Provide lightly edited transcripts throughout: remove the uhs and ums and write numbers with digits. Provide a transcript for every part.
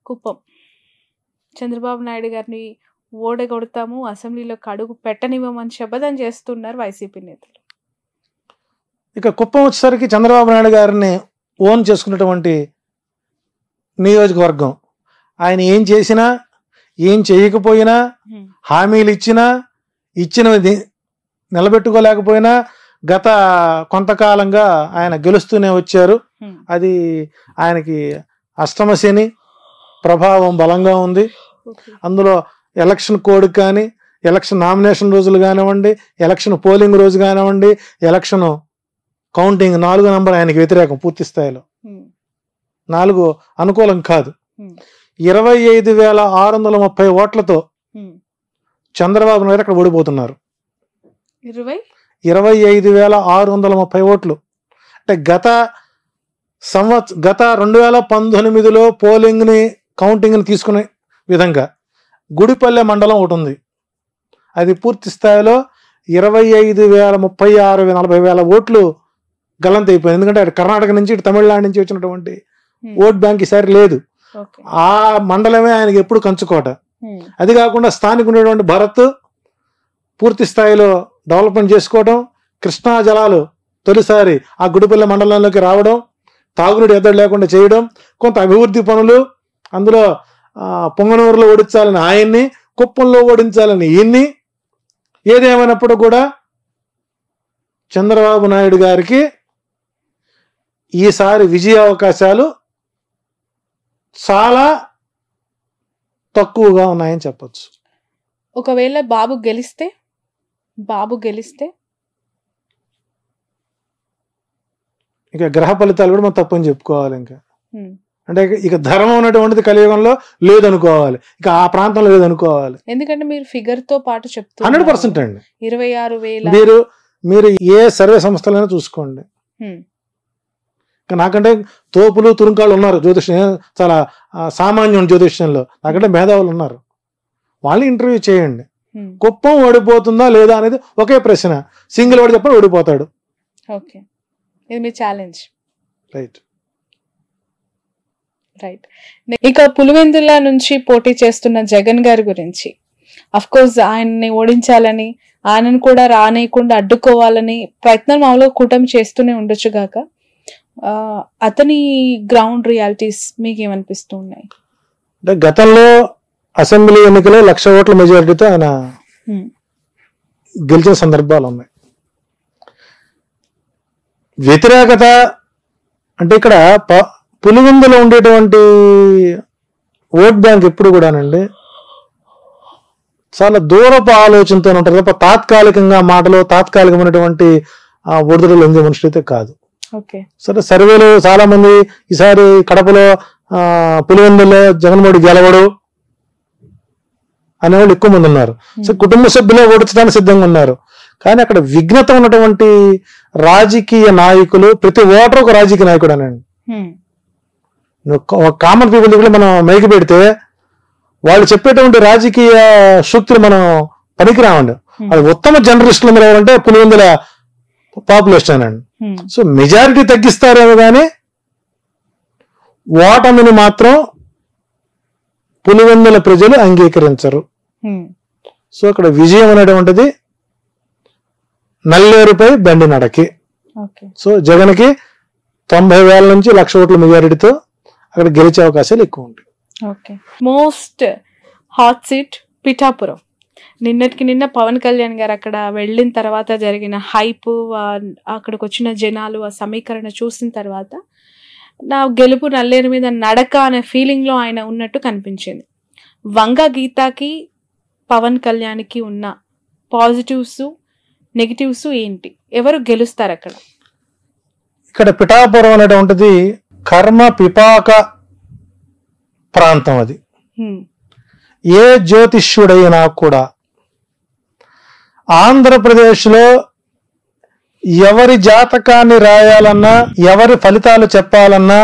కుప్పం చంద్రబాబు నాయుడు గారిని ఓడగొడతాము, అసెంబ్లీలో అడుగు పెట్టనివ్వమని శపథం చేస్తున్నారు వైసీపీ నేతలు. ఇక కుప్పం వచ్చేసరికి చంద్రబాబు నాయుడు గారిని ఓన్ చేసుకున్నటువంటి నియోజకవర్గం. ఆయన ఏం చేసినా ఏం చేయకపోయినా, హామీలు ఇచ్చినవి నిలబెట్టుకోలేకపోయినా గత కొంతకాలంగా ఆయన గెలుస్తూనే వచ్చారు. అది ఆయనకి అష్టమ శని ప్రభావం బలంగా ఉంది. అందులో ఎలక్షన్ కోడ్ కానీ, ఎలక్షన్ నామినేషన్ రోజులు కానివ్వండి, ఎలక్షన్ పోలింగ్ రోజు కానివ్వండి, ఎలక్షన్ కౌంటింగ్ 4 నంబర్ ఆయనకి వ్యతిరేకం పూర్తి స్థాయిలో. 4 అనుకూలం కాదు. 25,630 ఓట్లతో చంద్రబాబు నాయుడు అక్కడ ఓడిపోతున్నారు. 25,630 ఓట్లు అంటే గత 2019లో పోలింగ్ని కౌంటింగ్ని తీసుకునే విధంగా గుడిపల్లె మండలం ఒకటి ఉంది. అది పూర్తి స్థాయిలో 25,036,40,000 ఓట్లు గల్లంత అయిపోయింది. ఎందుకంటే అటు కర్ణాటక నుంచి ఇటు తమిళనాడు నుంచి వచ్చినటువంటి ఓట్ బ్యాంక్ ఈసారి లేదు. ఆ మండలమే ఆయనకి ఎప్పుడు కంచుకోట. అది కాకుండా స్థానిక ఉండేటువంటి భరత్ పూర్తి స్థాయిలో డెవలప్మెంట్ చేసుకోవడం, కృష్ణా జలాలు తొలిసారి ఆ గుడిపల్లె మండలంలోకి రావడం, తాగునీటి ఎద్దడి లేకుండా చేయడం, కొంత అభివృద్ధి పనులు, అందులో పొంగనూరులో ఓడించాలని ఆయన్ని, కుప్పంలో ఓడించాలని ఈయన్ని. ఏదేమైనప్పుడు కూడా చంద్రబాబు నాయుడు గారికి ఈసారి విజయ అవకాశాలు చాలా తక్కువగా ఉన్నాయని చెప్పచ్చు. ఒకవేళ బాబు గెలిస్తే ఇక గ్రహ ఫలితాలు కూడా మనం తప్పని చెప్పుకోవాలి. ఇంకా అంటే ఇక ధర్మం ఉన్నటువంటిది కలియుగంలో లేదనుకోవాలి, ఇక ఆ ప్రాంతంలో లేదనుకోవాలి. ఎందుకంటే మీరు ఫిగర్ తో పాటు చెప్తున్నారు 100% అండి. 26,000 మీరు ఏ సర్వే సంస్థలైనా చూసుకోండి. నాకంటే తోపులు తురుంకాళ్ళు ఉన్నారు జ్యోతిష్యం, చాలా సామాన్యం జ్యోతిష్యంలో. నాకంటే మేధావులు ఉన్నారు, వాళ్ళు ఇంటర్వ్యూ చేయండి. కుప్పం ఓడిపోతుందా లేదా అనేది ఒకే ప్రశ్న. సింగిల్ వాడు చెప్పాడు ఓడిపోతాడు. ఓకే, ఇది మీ ఛాలెంజ్. రైట్. ఇక పులివెందుల నుంచి పోటీ చేస్తున్న జగన్ గారి గురించి, అఫ్ కోర్స్ ఆయన్ని ఓడించాలని, ఆయనను కూడా రానేయకుండా అడ్డుకోవాలని ప్రయత్నం మామూలుగా కూటమి చేస్తూనే ఉండొచ్చు గాక, అతని గ్రౌండ్ రియాలిటీస్ మీకు ఏమనిపిస్తూ ఉన్నాయి? అంటే గతంలో అసెంబ్లీ ఎన్నికలో 1,00,000 ఓట్ల మెజారిటీతో ఆయన గెలిచిన సందర్భాలు ఉన్నాయి. వ్యతిరేకత అంటే ఇక్కడ పులివెందులో ఉండేటువంటి ఓట్ బ్యాంక్ ఎప్పుడు కూడానండి చాలా దూరపు ఆలోచనతో ఉంటారు తప్ప తాత్కాలికంగా మాటలో తాత్కాలికమైనటువంటి ఒడిదుడులు లొంగే మనుషులు అయితే కాదు. సరే, సర్వేలు చాలా మంది ఈసారి కడపలో పులివెందులో జగన్మోహన్ గెలవడు అనేవాళ్ళు ఎక్కువ మంది ఉన్నారు. సో కుటుంబ సభ్యులే ఓడించడానికి సిద్ధంగా ఉన్నారు. కానీ అక్కడ విఘ్నత ఉన్నటువంటి రాజకీయ నాయకులు, ప్రతి ఓటర్ ఒక రాజకీయ నాయకుడు అనండి. కామన్ పీపుల్ దగ్గర మనం మైకి పెడితే వాళ్ళు చెప్పేటువంటి రాజకీయ సూక్తులు మనం పనికిరామండి. అది ఉత్తమ జర్నలిస్టులు మీరు ఎవరంటే పులివెందుల పాపులేషన్ అండి. సో మెజారిటీ తగ్గిస్తారేమో కానీ ఓటమిని మాత్రం పులివెందుల ప్రజలు అంగీకరించరు. సో అక్కడ విజయం అనేటువంటిది నల్లేరుపై బండి నడకి. సో జగన్కి 90,000 నుంచి 1,00,000 ఓట్ల మెజారిటీతో అక్కడ గెలిచే అవకాశాలు ఎక్కువ ఉంటాయి. Most hot seat Pithapuram. నిన్నటికి నిన్న పవన్ కళ్యాణ్ గారు అక్కడ వెళ్ళిన తర్వాత జరిగిన హైప్, అక్కడికి వచ్చిన జనాలు, ఆ సమీకరణ చూసిన తర్వాత నా గెలుపు నల్లేరు మీద నడక అనే ఫీలింగ్ లో ఆయన ఉన్నట్టు కనిపించింది. వంగ గీతాకి పవన్ కళ్యాణ్కి ఉన్న పాజిటివ్స్ నెగిటివ్స్ ఏంటి? ఎవరు గెలుస్తారు అక్కడ? ఇక్కడ పిఠాపురం అనేటువంటిది కర్మ పిపాక ప్రాంతం. అది ఏ జ్యోతిష్యుడైనా కూడా ఆంధ్రప్రదేశ్లో ఎవరి జాతకాన్ని రాయాలన్నా, ఎవరి ఫలితాలు చెప్పాలన్నా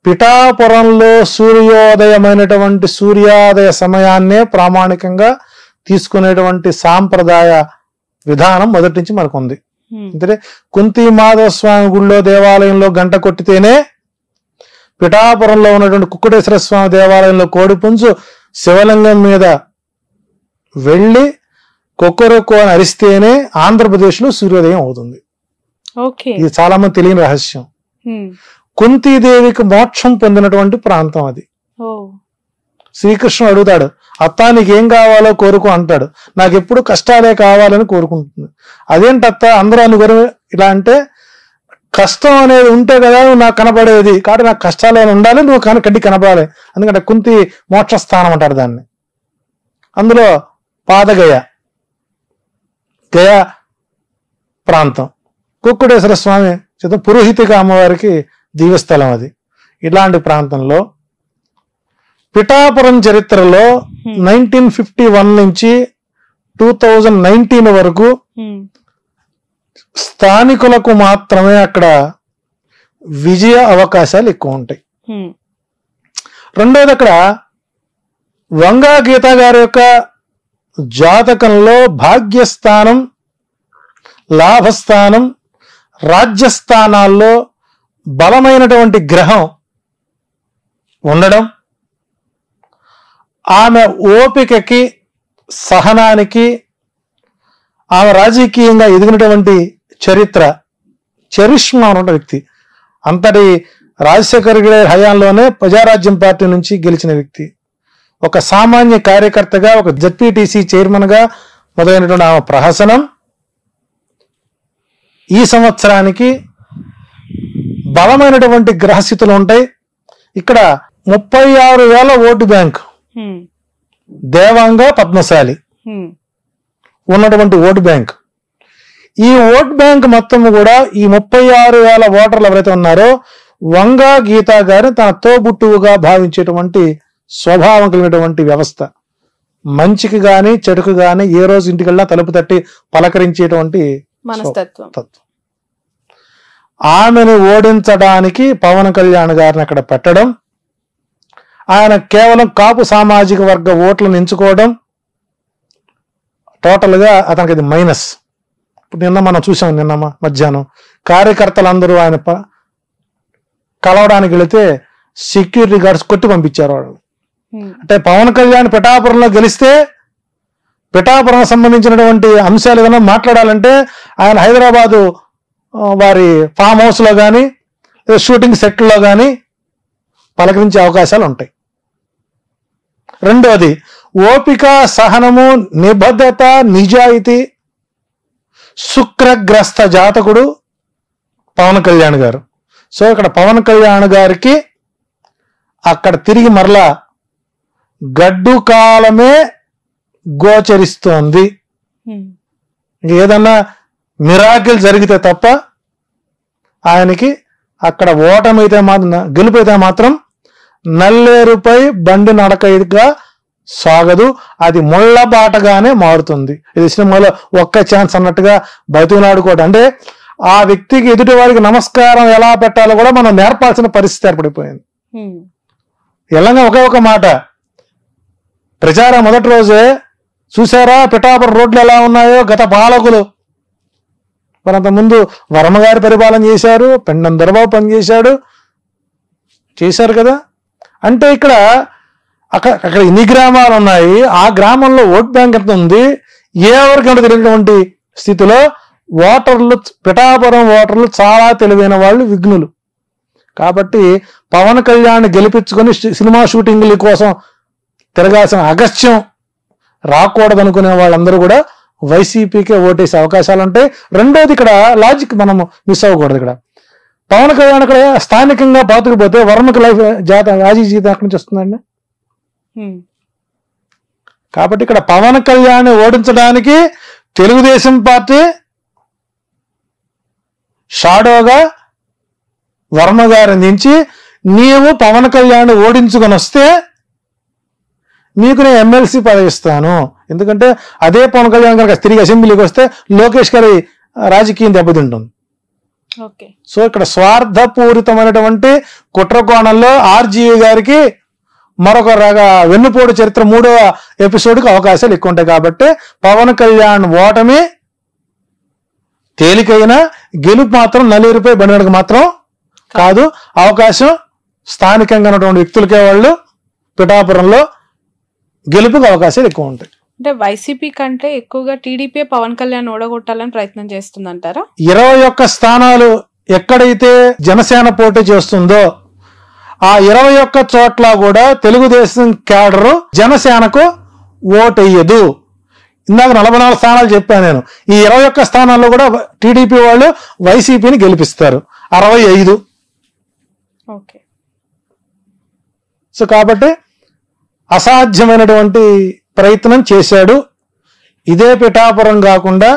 పిఠాపురంలో సూర్యోదయమైనటువంటి సూర్యోదయ సమయాన్నే ప్రామాణికంగా తీసుకునేటువంటి సాంప్రదాయ విధానం మొదటి నుంచి మనకు ఉంది. అంటే కుంతి మాధవ స్వామి గుళ్ళో దేవాలయంలో గంట కొట్టితేనే పిఠాపురంలో ఉన్నటువంటి కుక్కుటేశ్వర స్వామి దేవాలయంలో కోడిపుంజు శివలింగం మీద వెళ్ళి కొక్కరొక్కు అని అరిస్తేనే ఆంధ్రప్రదేశ్లో సూర్యోదయం అవుతుంది. ఇది చాలా మంది తెలియని రహస్యం. కుంతీదేవికి మోక్షం పొందినటువంటి ప్రాంతం అది. శ్రీకృష్ణుడు అడుగుతాడు, అత్త నీకేం కావాలో కోరుకో అంటాడు. నాకు ఎప్పుడు కష్టాలే కావాలని కోరుకుంటుంది. అదేంటత్త అందరూ అనుకోరు ఇలా అంటే, కష్టం అనేది ఉంటే కదా నాకు కనపడేది, కాబట్టి నాకు కష్టాలు ఉండాలి, నువ్వు కడ్డి కనపడాలి. ఎందుకంటే కుంతి మోక్షస్థానం అంటారు దాన్ని. అందులో పాదగయ గయా ప్రాంతం, కుక్కుటేశ్వర స్వామి పురోహితిక అమ్మవారికి దివ్యస్థలం అది. ఇలాంటి ప్రాంతంలో పిఠాపురం చరిత్రలో 1951 నుంచి 2019 వరకు స్థానికులకు మాత్రమే అక్కడ విజయ అవకాశాలు ఎక్కువ ఉంటాయి. రెండోది, అక్కడ వంగా గీత గారి యొక్క జాతకంలో భాగ్యస్థానం, లాభస్థానం, రాజ్యస్థానాల్లో బలమైనటువంటి గ్రహం ఉండడం, ఆమె ఓపికకి, సహనానికి, ఆమె రాజకీయంగా ఎదిగినటువంటి చరిష్మా ఉన్న వ్యక్తి. అంతటి రాజశేఖర్ గారి హయాంలోనే ప్రజారాజ్యం పార్టీ నుంచి గెలిచిన వ్యక్తి. ఒక సామాన్య కార్యకర్తగా, ఒక జెడ్పీటీసీ చైర్మన్ గా మొదలైనటువంటి ఆమె ప్రహసనం ఈ సంవత్సరానికి బలమైనటువంటి గ్రహస్థితులు ఉంటాయి. ఇక్కడ 36,000 ఓటు బ్యాంక్, దేవాంగ పద్మశాలి ఉన్నటువంటి ఓటు బ్యాంక్. ఈ ఓట్ బ్యాంక్ మొత్తం కూడా ఈ 36,000 ఓటర్లు ఎవరైతే ఉన్నారో వంగా గీత గారిని తన తోబుట్టువుగా భావించేటువంటి స్వభావం కలిగినటువంటి వ్యవస్థ. మంచికి గాని చెడుకు గాని ఏ రోజు ఇంటికెళ్ళినా తలుపు తట్టి పలకరించేటువంటి మనస్తత్వం. ఆమెను ఓడించడానికి పవన్ కళ్యాణ్ గారిని అక్కడ పెట్టడం, ఆయన కేవలం కాపు సామాజిక వర్గ ఓట్లను ఎంచుకోవడం, టోటల్ గా అతనికి ఇది మైనస్. ఇప్పుడు నిన్న మనం చూసాం, నిన్న మధ్యాహ్నం కార్యకర్తలందరూ ఆయన కలవడానికి వెళితే సెక్యూరిటీ గార్డ్స్ కొట్టి పంపించారు వాళ్ళు. అంటే పవన్ కళ్యాణ్ పిఠాపురంలో గెలిస్తే పిఠాపురం సంబంధించినటువంటి అంశాలు ఏదైనా మాట్లాడాలంటే ఆయన హైదరాబాదు వారి ఫామ్ హౌస్ లో కానీ షూటింగ్ సెట్లో కానీ పలకరించే అవకాశాలు ఉంటాయి. రెండోది, ఓపిక, సహనము, నిబద్ధత, నిజాయితీ, శుక్రగ్రస్త జాతకుడు పవన్ కళ్యాణ్ గారు. సో ఇక్కడ పవన్ కళ్యాణ్ గారికి అక్కడ తిరిగి మరలా గడ్డు కాలమే గోచరిస్తోంది. ఏదన్నా మిరాకిల్ జరిగితే తప్ప ఆయనకి అక్కడ ఓటమైతే మాత్రం, గెలుపైతే మాత్రం నల్లేరుపై బండి నడకగా సాగదు, అది ముళ్ళ బాటగానే మారుతుంది. ఇది సినిమాలో ఒక్క ఛాన్స్ అన్నట్టుగా బతిలాడుకోవడం. అంటే ఆ వ్యక్తికి, ఎదుటి వారికి నమస్కారం ఎలా పెట్టాలో కూడా మనం నేర్పాల్సిన పరిస్థితి ఏర్పడిపోయింది. ఎలాగా ఒకే ఒక మాట, ప్రచారం మొదటి రోజే చూసారా పిఠాపురం రోడ్లు ఎలా ఉన్నాయో, గత పాలకులు మరంత ముందు వర్మగారి పరిపాలన చేశారు, పెండం దొరబాబు పనిచేశాడు, చేశారు కదా. అంటే ఇక్కడ అక్కడ ఎన్ని గ్రామాలు ఉన్నాయి, ఆ గ్రామంలో ఓట్ బ్యాంక్ ఎంత ఉంది, ఎవరికి తెలియనటువంటి స్థితిలో ఓటర్లు, పిఠాపురం ఓటర్లు చాలా తెలివైన వాళ్ళు, విఘ్నులు. కాబట్టి పవన్ కళ్యాణ్ గెలిపించుకొని సినిమా షూటింగ్ల కోసం తిరగాల్సిన అగస్త్యం రాకూడదు అనుకునే వాళ్ళందరూ కూడా వైసీపీకే ఓటేసే అవకాశాలు ఉంటాయి. రెండోది, ఇక్కడ లాజిక్ మనము మిస్ అవ్వకూడదు. ఇక్కడ పవన్ కళ్యాణ్ అక్కడ స్థానికంగా పాతుకుపోతే వర్మకి లైఫ్ రాజీ జీతం ఎక్కడి నుంచి వస్తుందండి? కాబట్టి ఇక్కడ పవన్ కళ్యాణ్ ఓడించడానికి తెలుగుదేశం పార్టీ షాడోగా వర్మ గారిని దించి, నీవు పవన్ కళ్యాణ్ ఓడించుకొని వస్తే మీకు నేను ఎమ్మెల్సీ పదవి ఇస్తాను. ఎందుకంటే అదే పవన్ కళ్యాణ్ గారికి తిరిగి అసెంబ్లీకి వస్తే లోకేష్ గారి రాజకీయం దెబ్బతింటుంది. సో ఇక్కడ స్వార్థపూరితమైనటువంటి కుట్రకోణంలో ఆర్జీవి గారికి మరొక వెన్నుపోటు చరిత్ర 3వ ఎపిసోడ్కి అవకాశాలు ఎక్కువ ఉంటాయి. కాబట్టి పవన్ కళ్యాణ్ ఓటమి తేలికైన, గెలుపు మాత్రం నలుగురిపై బండినకు మాత్రం కాదు. అవకాశం స్థానికంగా ఉన్నటువంటి వ్యక్తులకే వాళ్ళు పిఠాపురంలో గెలుపుకి అవకాశాలు ఎక్కువ ఉంటాయి. అంటే వైసీపీ కంటే ఎక్కువగా టీడీపీ పవన్ కళ్యాణ్ ఓడగొట్టాలని ప్రయత్నం చేస్తుందంటారా? 21 స్థానాలు ఎక్కడైతే జనసేన పోటీ చేస్తుందో ఆ 21 చోట్ల కూడా తెలుగుదేశం క్యాడరు జనసేనకు ఓటెయ్యదు. ఇందాక 44 స్థానాలు చెప్పాను నేను. ఈ 21 స్థానాల్లో కూడా టీడీపీ వాళ్ళు వైసీపీని గెలిపిస్తారు 65. ఓకే. సో కాబట్టి అసాధ్యమైనటువంటి ప్రయత్నం చేశాడు. ఇదే పిఠాపురం కాకుండా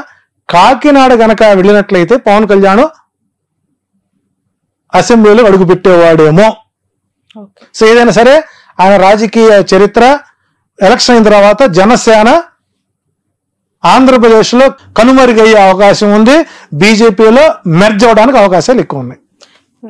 కాకినాడ గనక వెళ్ళినట్లయితే పవన్ కళ్యాణ్ అసెంబ్లీలో అడుగు పెట్టేవాడేమో. సో ఏదైనా సరే ఆయన రాజకీయ చరిత్ర ఎలక్షన్ అయిన తర్వాత జనసేన ఆంధ్రప్రదేశ్లో కనుమరుగయ్యే అవకాశం ఉంది. బీజేపీలో మెర్జ్ అవడానికి అవకాశాలు ఎక్కువ ఉన్నాయి.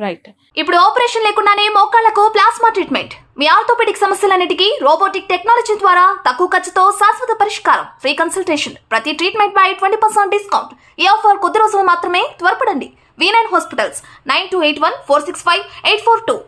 రైట్. ఇప్పుడు ఆపరేషన్ లేకుండానే మోకాళ్లకు ప్లాస్మా ట్రీట్మెంట్. మీ ఆర్థోపెడిక్ సమస్యలన్నిటికీ రోబోటిక్ టెక్నాలజీ ద్వారా తక్కువ ఖర్చుతో శాశ్వత పరిష్కారం. Free consultation. ప్రతి ట్రీట్మెంట్ పై 20% డిస్కౌంట్. ఈ ఆఫర్ కొద్ది రోజులు మాత్రమే. త్వరపడండి. V9 hospitals 9281465842.